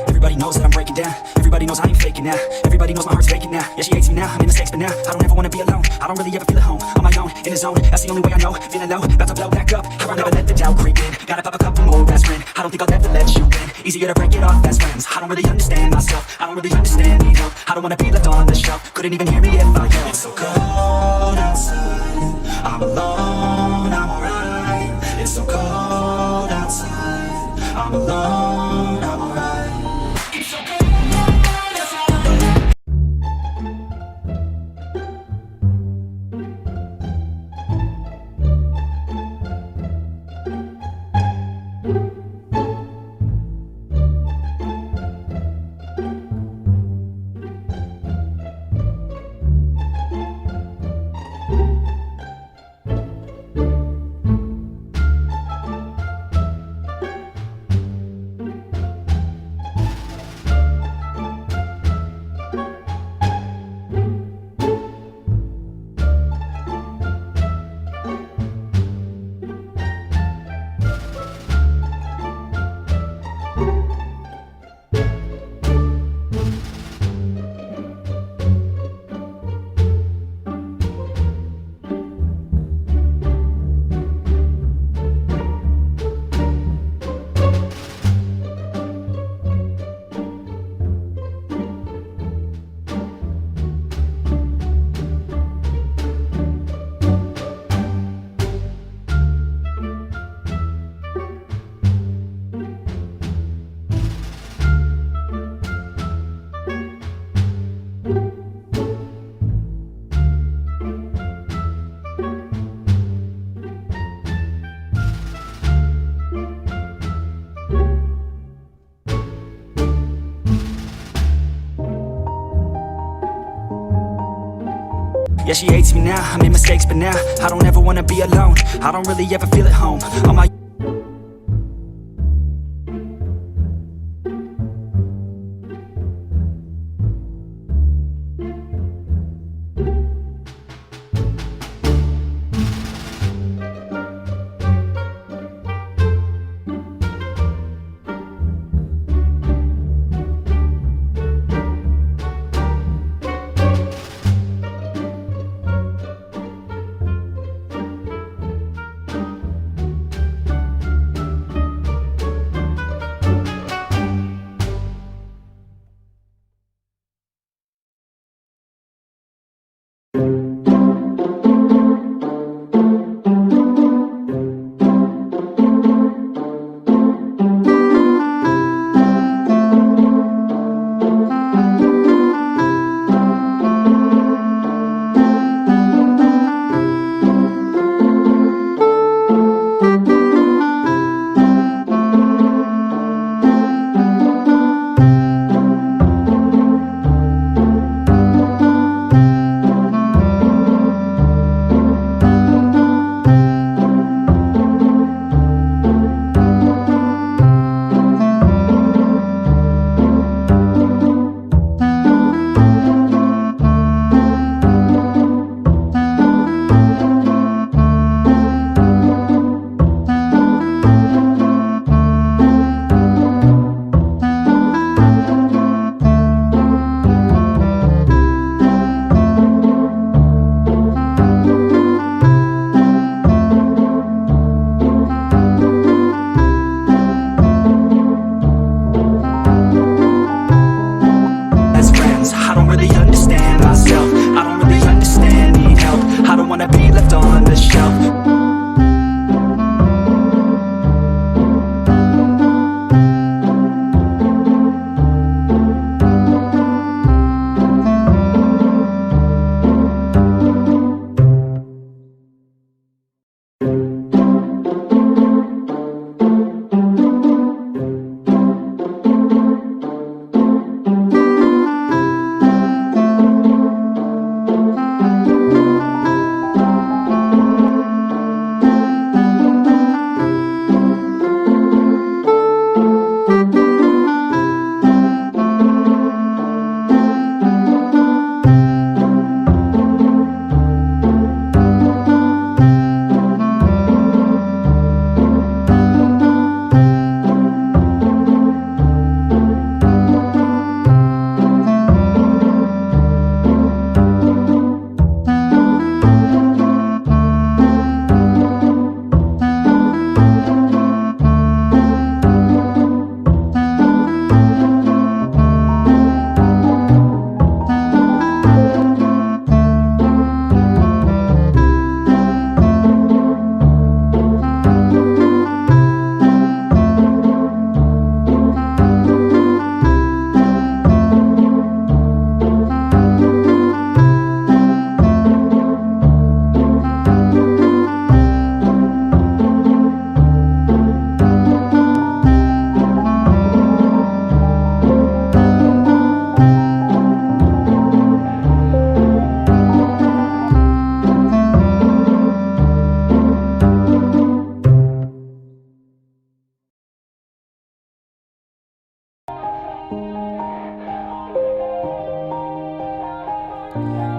Everybody knows that I'm breaking down. Everybody knows I ain't faking now. Everybody knows my heart's faking now. Yeah, she hates me now, I'm in mistakes, but now I don't ever wanna be alone. I don't really ever feel at home. On my own, in the zone, that's the only way I know. Feeling low, about to blow back up. Here I'll never let the doubt creep in. Gotta pop a couple more aspirin. I don't think I'll ever let you in. Easier to break it off best friends. I don't really understand myself. I don't really understand, need help. I don't wanna be left on the shelf. Couldn't even hear me if I yelled. It's so cold outside, I'm alone, I'm alright. It's so cold outside, I'm alone, I'm alright. It's so cold outside. Yeah, she hates me now, I made mistakes, but now I don't ever wanna be alone. I don't really ever feel at home. On my left on the shelf.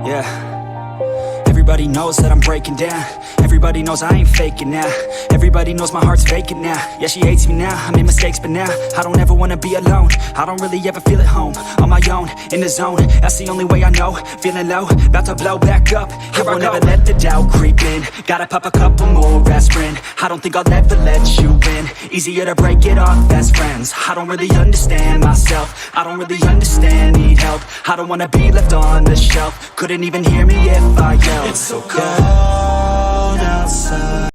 Yeah. Everybody knows that I'm breaking down. Everybody knows I ain't faking now. Everybody knows my heart's vacant now. Yeah, she hates me now, I made mistakes but now I don't ever wanna be alone. I don't really ever feel at home. On my own, in the zone, that's the only way I know. Feeling low, about to blow back up. Here I won't ever let the doubt creep in. Gotta pop a couple more aspirin. I don't think I'll ever let you in. Easier to break it off best friends. I don't really understand myself. I don't really understand, need help. I don't wanna be left on the shelf. Couldn't even hear me if I yelled. It's so cold outside.